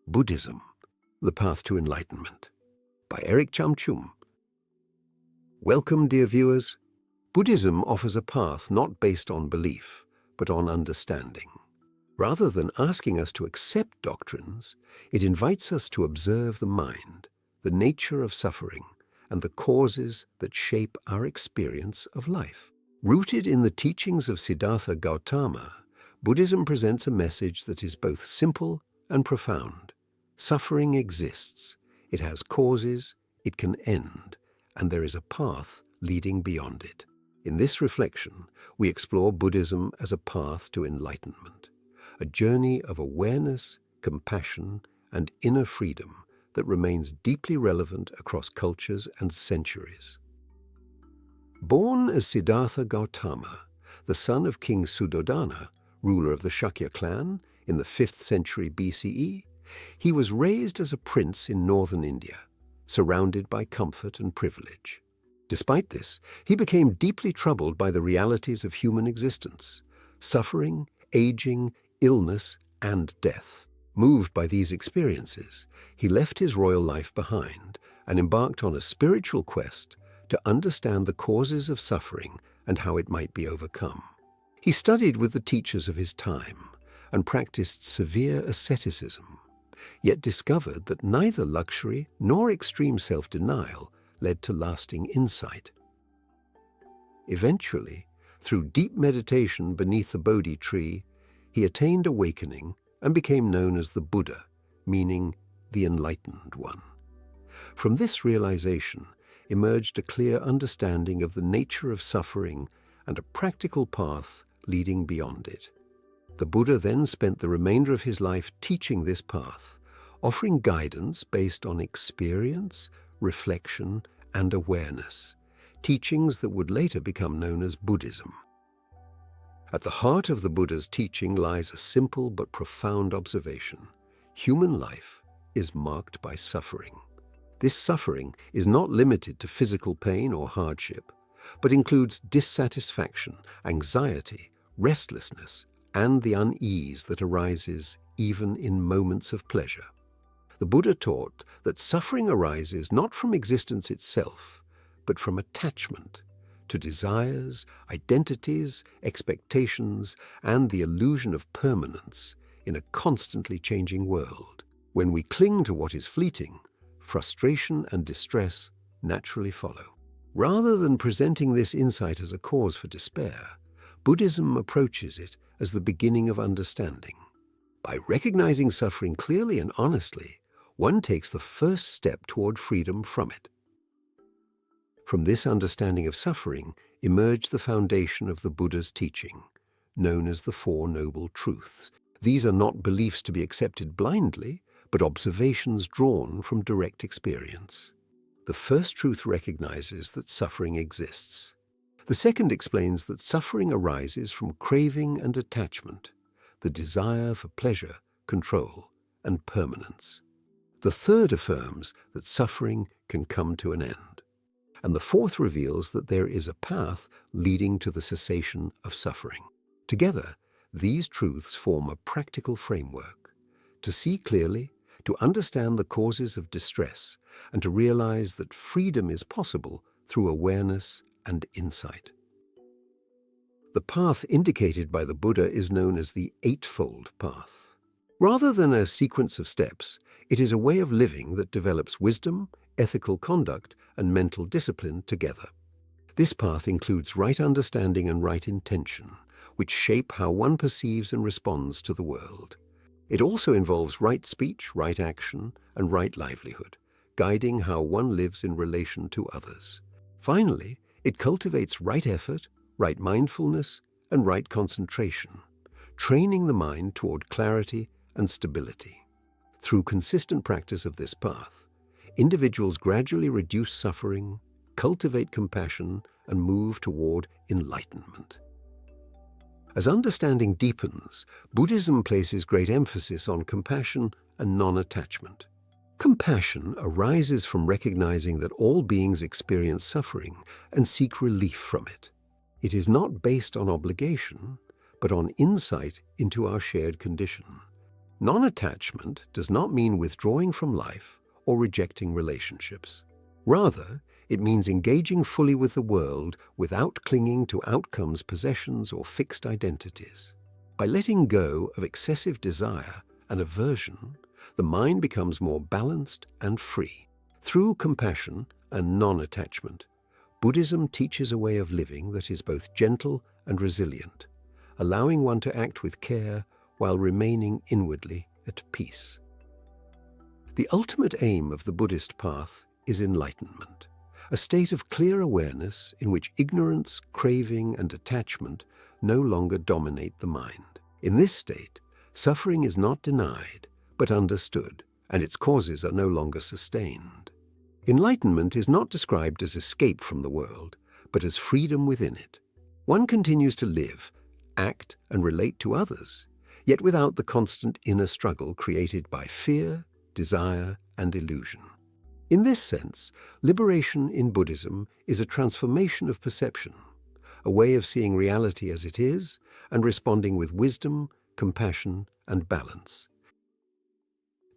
Buddhism, The Path to Enlightenment, by Eric Chamchoum. Welcome, dear viewers. Buddhism offers a path not based on belief, but on understanding. Rather than asking us to accept doctrines, it invites us to observe the mind, the nature of suffering, and the causes that shape our experience of life. Rooted in the teachings of Siddhartha Gautama, Buddhism presents a message that is both simple and profound. Suffering exists, it has causes, it can end, and there is a path leading beyond it. In this reflection, we explore Buddhism as a path to enlightenment, a journey of awareness, compassion, and inner freedom that remains deeply relevant across cultures and centuries. Born as Siddhartha Gautama, the son of King Suddhodana, ruler of the Shakya clan in the 5th century BCE, he was raised as a prince in northern India, surrounded by comfort and privilege. Despite this, he became deeply troubled by the realities of human existence, suffering, aging, illness, and death. Moved by these experiences, he left his royal life behind and embarked on a spiritual quest to understand the causes of suffering and how it might be overcome. He studied with the teachers of his time and practiced severe asceticism, yet discovered that neither luxury nor extreme self-denial led to lasting insight. Eventually, through deep meditation beneath the Bodhi tree, he attained awakening and became known as the Buddha, meaning the Enlightened One. From this realization emerged a clear understanding of the nature of suffering and a practical path leading beyond it. The Buddha then spent the remainder of his life teaching this path, offering guidance based on experience, reflection, and awareness, teachings that would later become known as Buddhism. At the heart of the Buddha's teaching lies a simple but profound observation. Human life is marked by suffering. This suffering is not limited to physical pain or hardship, but includes dissatisfaction, anxiety, restlessness, and the unease that arises even in moments of pleasure. The Buddha taught that suffering arises not from existence itself, but from attachment to desires, identities, expectations, and the illusion of permanence in a constantly changing world. When we cling to what is fleeting, frustration and distress naturally follow. Rather than presenting this insight as a cause for despair, Buddhism approaches it as the beginning of understanding. By recognizing suffering clearly and honestly, one takes the first step toward freedom from it. From this understanding of suffering emerged the foundation of the Buddha's teaching, known as the Four Noble Truths. These are not beliefs to be accepted blindly, but observations drawn from direct experience. The first truth recognizes that suffering exists. The second explains that suffering arises from craving and attachment, the desire for pleasure, control, and permanence. The third affirms that suffering can come to an end. And the fourth reveals that there is a path leading to the cessation of suffering. Together, these truths form a practical framework to see clearly, to understand the causes of distress, and to realize that freedom is possible through awareness and insight. The path indicated by the Buddha is known as the Eightfold Path. Rather than a sequence of steps, it is a way of living that develops wisdom, ethical conduct, and mental discipline together. This path includes right understanding and right intention, which shape how one perceives and responds to the world. It also involves right speech, right action, and right livelihood, guiding how one lives in relation to others. Finally, it cultivates right effort, right mindfulness, and right concentration, training the mind toward clarity and stability. Through consistent practice of this path, individuals gradually reduce suffering, cultivate compassion, and move toward enlightenment. As understanding deepens, Buddhism places great emphasis on compassion and non-attachment. Compassion arises from recognizing that all beings experience suffering and seek relief from it. It is not based on obligation, but on insight into our shared condition. Non-attachment does not mean withdrawing from life or rejecting relationships. Rather, it means engaging fully with the world without clinging to outcomes, possessions, or fixed identities. By letting go of excessive desire and aversion, the mind becomes more balanced and free. Through compassion and non-attachment, Buddhism teaches a way of living that is both gentle and resilient, allowing one to act with care while remaining inwardly at peace. The ultimate aim of the Buddhist path is enlightenment, a state of clear awareness in which ignorance, craving, and attachment no longer dominate the mind. In this state, suffering is not denied, but understood, and its causes are no longer sustained. Enlightenment is not described as escape from the world, but as freedom within it. One continues to live, act, and relate to others, yet without the constant inner struggle created by fear, desire, and illusion. In this sense, liberation in Buddhism is a transformation of perception, a way of seeing reality as it is and responding with wisdom, compassion, and balance.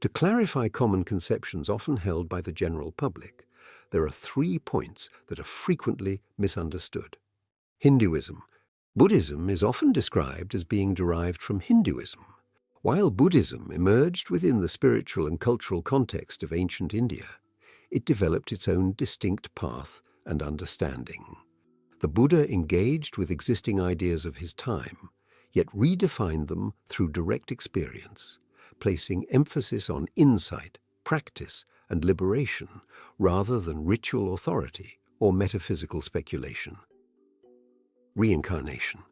To clarify common conceptions often held by the general public, there are 3 points that are frequently misunderstood. Hinduism. Buddhism is often described as being derived from Hinduism. While Buddhism emerged within the spiritual and cultural context of ancient India, it developed its own distinct path and understanding. The Buddha engaged with existing ideas of his time, yet redefined them through direct experience, placing emphasis on insight, practice, and liberation rather than ritual authority or metaphysical speculation. Reincarnation.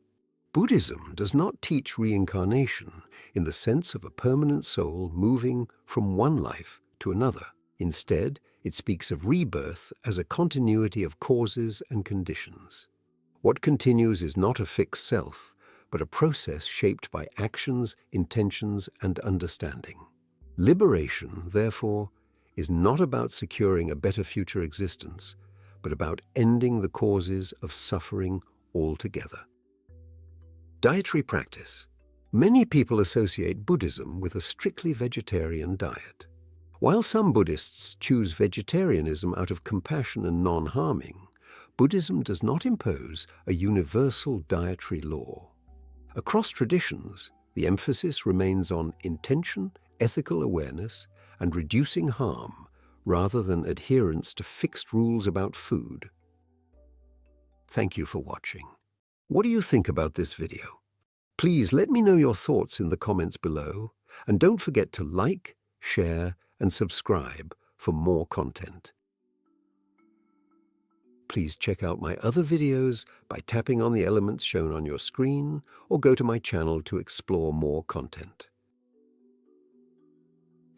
Buddhism does not teach reincarnation in the sense of a permanent soul moving from one life to another. Instead, it speaks of rebirth as a continuity of causes and conditions. What continues is not a fixed self, but a process shaped by actions, intentions, and understanding. Liberation, therefore, is not about securing a better future existence, but about ending the causes of suffering altogether. Dietary practice. Many people associate Buddhism with a strictly vegetarian diet. While some Buddhists choose vegetarianism out of compassion and non-harming, Buddhism does not impose a universal dietary law. Across traditions, the emphasis remains on intention, ethical awareness, and reducing harm, rather than adherence to fixed rules about food. Thank you for watching. What do you think about this video? Please let me know your thoughts in the comments below, and don't forget to like, share, and subscribe for more content. Please check out my other videos by tapping on the elements shown on your screen, or go to my channel to explore more content.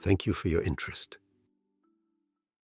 Thank you for your interest.